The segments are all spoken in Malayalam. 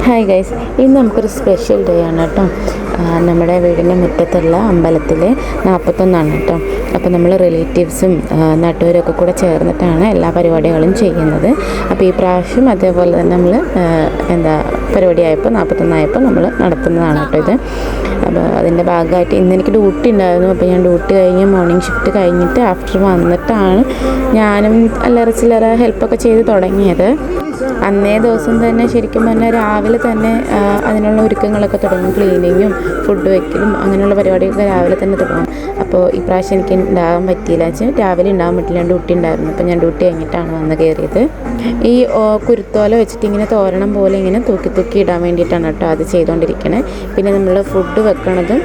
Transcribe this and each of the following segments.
ഹായ് ഗൈസ്, ഇന്ന് നമുക്കൊരു സ്പെഷ്യൽ ഡേ ആണ് കേട്ടോ. നമ്മുടെ വീടിൻ്റെ മുറ്റത്തുള്ള അമ്പലത്തിൽ 41 കേട്ടോ. അപ്പോൾ നമ്മൾ റിലേറ്റീവ്സും നാട്ടുകാരൊക്കെ കൂടെ ചേർന്നിട്ടാണ് എല്ലാ പരിപാടികളും ചെയ്യുന്നത്. അപ്പോൾ ഈ പ്രാവശ്യം അതേപോലെ തന്നെ നമ്മൾ പരിപാടിയായപ്പോൾ 41 നമ്മൾ നടത്തുന്നതാണ് കേട്ടോ ഇത്. അപ്പോൾ അതിൻ്റെ ഭാഗമായിട്ട് ഇന്ന് എനിക്ക് ഡ്യൂട്ടി ഉണ്ടായിരുന്നു. അപ്പോൾ ഞാൻ ഡ്യൂട്ടി കഴിഞ്ഞ് മോർണിംഗ് ഷിഫ്റ്റ് കഴിഞ്ഞിട്ട് ആഫ്റ്റർ വന്നിട്ടാണ് ഞാനും അല്ലറ ചില്ലറ ഹെൽപ്പൊക്കെ ചെയ്ത് തുടങ്ങിയത്. അന്നേ ദിവസം തന്നെ ശരിക്കും പറഞ്ഞാൽ രാവിലെ തന്നെ അതിനുള്ള ഒരുക്കങ്ങളൊക്കെ തുടങ്ങും. ക്ലീനിങ്ങും ഫുഡ് വയ്ക്കലും അങ്ങനെയുള്ള പരിപാടിയൊക്കെ രാവിലെ തന്നെ തുടങ്ങും. അപ്പോൾ ഈ പ്രാവശ്യം എനിക്ക് ഉണ്ടാകാൻ പറ്റിയില്ല വെച്ചാൽ രാവിലെ ഉണ്ടാകാൻ പറ്റില്ല, ഡ്യൂട്ടി ഉണ്ടായിരുന്നു. അപ്പോൾ ഞാൻ ഡ്യൂട്ടി കഴിഞ്ഞിട്ടാണ് വന്ന് കയറിയത്. ഈ കുരുത്തോല വെച്ചിട്ട് ഇങ്ങനെ തോരണം പോലെ ഇങ്ങനെ തൂക്കി ഇടാൻ വേണ്ടിയിട്ടാണ് കേട്ടോ അത് ചെയ്തുകൊണ്ടിരിക്കണേ. പിന്നെ നമ്മൾ ഫുഡ് വെക്കണതും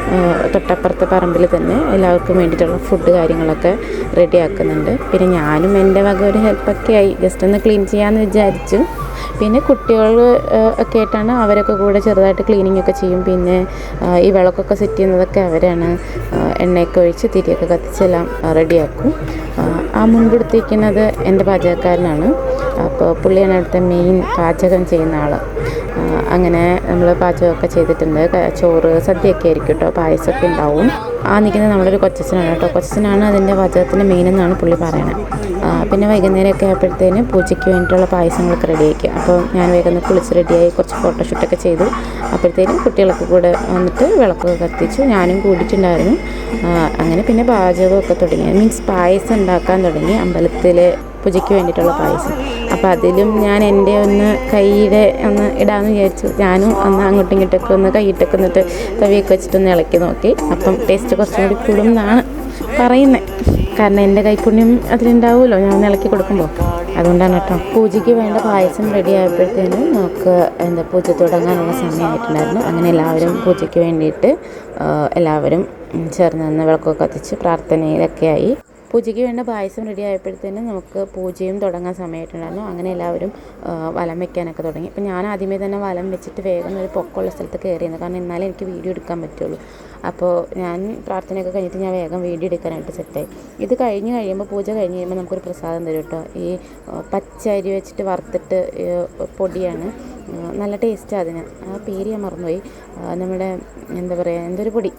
തൊട്ടപ്പുറത്തെ പറമ്പിൽ തന്നെ എല്ലാവർക്കും വേണ്ടിയിട്ടുള്ള ഫുഡ് കാര്യങ്ങളൊക്കെ റെഡി ആക്കുന്നുണ്ട്. പിന്നെ ഞാനും എൻ്റെ വക ഒരു ഹെൽപ്പൊക്കെ ആയി ജസ്റ്റ് ഒന്ന് ക്ലീൻ ചെയ്യാമെന്ന് വിചാരിച്ചു. പിന്നെ കുട്ടികൾ ഒക്കെ ആയിട്ടാണ് അവരൊക്കെ കൂടെ ചെറുതായിട്ട് ക്ലീനിങ് ഒക്കെ ചെയ്യും. പിന്നെ ഈ വിളക്കൊക്കെ സെറ്റ് ചെയ്യുന്നതൊക്കെ അവരാണ്. എണ്ണയൊക്കെ ഒഴിച്ച് തിരിയൊക്കെ കത്തിച്ചെല്ലാം റെഡിയാക്കും. ആ മുൻപിടുത്തിരിക്കുന്നത് എൻ്റെ പാചകക്കാരനാണ്. അപ്പോൾ പുള്ളിയാണ് അവിടുത്തെ മെയിൻ പാചകം ചെയ്യുന്ന ആൾ. അങ്ങനെ നമ്മൾ പാചകമൊക്കെ ചെയ്തിട്ടുണ്ട്. ചോറ് സദ്യയൊക്കെ ആയിരിക്കും കേട്ടോ, പായസമൊക്കെ ഉണ്ടാവും. നിൽക്കുന്നത് നമ്മളൊരു കൊച്ചച്ഛനാണ് കേട്ടോ. കൊച്ചച്ഛനാണ് അതിൻ്റെ പാചകത്തിൻ്റെ മെയിൻ എന്നാണ് പുള്ളി പറയണത്. പിന്നെ വൈകുന്നേരമൊക്കെ ആയപ്പോഴത്തേന് പൂജയ്ക്ക് വേണ്ടിയിട്ടുള്ള പായസങ്ങളൊക്കെ റെഡിയാക്കി. അപ്പോൾ ഞാൻ വേഗം കുളിച്ച് റെഡിയായി കുറച്ച് ഫോട്ടോഷൂട്ടൊക്കെ ചെയ്തു. അപ്പോഴത്തേനും കുട്ടികളൊക്കെ കൂടെ വന്നിട്ട് വിളക്കൊക്കെ കത്തിച്ചു. ഞാനും കൂടിയിട്ടുണ്ടായിരുന്നു. അങ്ങനെ പിന്നെ പാചകമൊക്കെ തുടങ്ങി. മീൻസ് പായസം ഉണ്ടാക്കാൻ തുടങ്ങി, അമ്പലത്തിൽ പൂജയ്ക്ക് വേണ്ടിയിട്ടുള്ള പായസം. അപ്പോൾ അതിലും ഞാൻ എൻ്റെ കൈയുടെ ഇടാമെന്ന് വിചാരിച്ചു. ഞാനും അങ്ങോട്ടും ഇങ്ങോട്ടൊക്കെ കൈയിട്ടൊക്കെ എന്നിട്ട് തവിയൊക്കെ വെച്ചിട്ടൊന്ന് ഇളക്കി നോക്കി. അപ്പം ടേസ്റ്റ് കുറച്ചും കൂടി കൂടും എന്നാണ് പറയുന്നത്. കാരണം എൻ്റെ കൈപ്പുണ്യം അതിലുണ്ടാവുമല്ലോ ഞാൻ ഇളക്കി കൊടുക്കുമ്പോൾ, അതുകൊണ്ടാണ് കേട്ടോ. പൂജയ്ക്ക് വേണ്ട പായസം റെഡി ആയപ്പോഴത്തേനും നമുക്ക് പൂജ തുടങ്ങാനുള്ള സമയമായിട്ടുണ്ടായിരുന്നു. അങ്ങനെ എല്ലാവരും പൂജയ്ക്ക് വേണ്ടിയിട്ട് എല്ലാവരും ചേർന്ന് നിന്ന് വിളക്കൊക്കെ കത്തിച്ച് പ്രാർത്ഥനയിലൊക്കെ ആയി. പൂജയ്ക്ക് വേണ്ട പായസം റെഡി ആയപ്പോഴത്തേനും നമുക്ക് പൂജയും തുടങ്ങാൻ സമയമായിട്ടുണ്ടായിരുന്നു. അങ്ങനെ എല്ലാവരും വലം വെക്കാനൊക്കെ തുടങ്ങി. അപ്പോൾ ഞാൻ ആദ്യമേ തന്നെ വലം വെച്ചിട്ട് വേഗം ഒരു പൊക്കമുള്ള സ്ഥലത്ത് കയറിയിരുന്നു. കാരണം എന്നാലേ എനിക്ക് വീഡിയോ എടുക്കാൻ പറ്റുള്ളൂ. അപ്പോൾ ഞാൻ പ്രാർത്ഥനയൊക്കെ കഴിഞ്ഞിട്ട് ഞാൻ വേഗം വീഡിയോ എടുക്കാനായിട്ട് സെറ്റായി. ഇത് കഴിയുമ്പോൾ പൂജ കഴിഞ്ഞ് കഴിയുമ്പോൾ നമുക്കൊരു പ്രസാദം തരും കേട്ടോ. ഈ പച്ച അരി വെച്ചിട്ട് വറുത്തിട്ട് പൊടിയാണ്, നല്ല ടേസ്റ്റാണ് അതിന്. ആ പേര് ഞാൻ മറന്നുപോയി. നമ്മുടെ എന്തൊരു പൊടി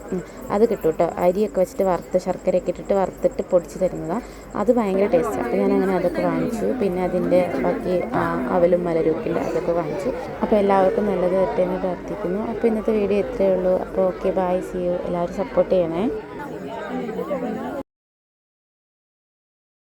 അത് കിട്ടും കേട്ടോ. അരിയൊക്കെ വെച്ചിട്ട് വറുത്ത് ശർക്കരയൊക്കെ ഇട്ടിട്ട് വറുത്തിട്ട് പൊടിച്ച് തരുന്നതാണ്. അത് ഭയങ്കര ടേസ്റ്റാണ്. അപ്പോൾ ഞാനങ്ങനെ അതൊക്കെ വാങ്ങിച്ചു. പിന്നെ അതിൻ്റെ ബാക്കി അവലും മലരും ഒക്കെ ഉണ്ട്, അതൊക്കെ വാങ്ങിച്ചു. അപ്പോൾ എല്ലാവർക്കും നല്ലത് പറ്റുമെന്ന് പ്രാർത്ഥിക്കുന്നു. അപ്പോൾ ഇന്നത്തെ വീഡിയോ ഇത്രയേ ഉള്ളൂ. അപ്പോൾ ഓക്കെ, ബൈ, സീ യു. എല്ലാവരും സപ്പോർട്ട് ചെയ്യണേ.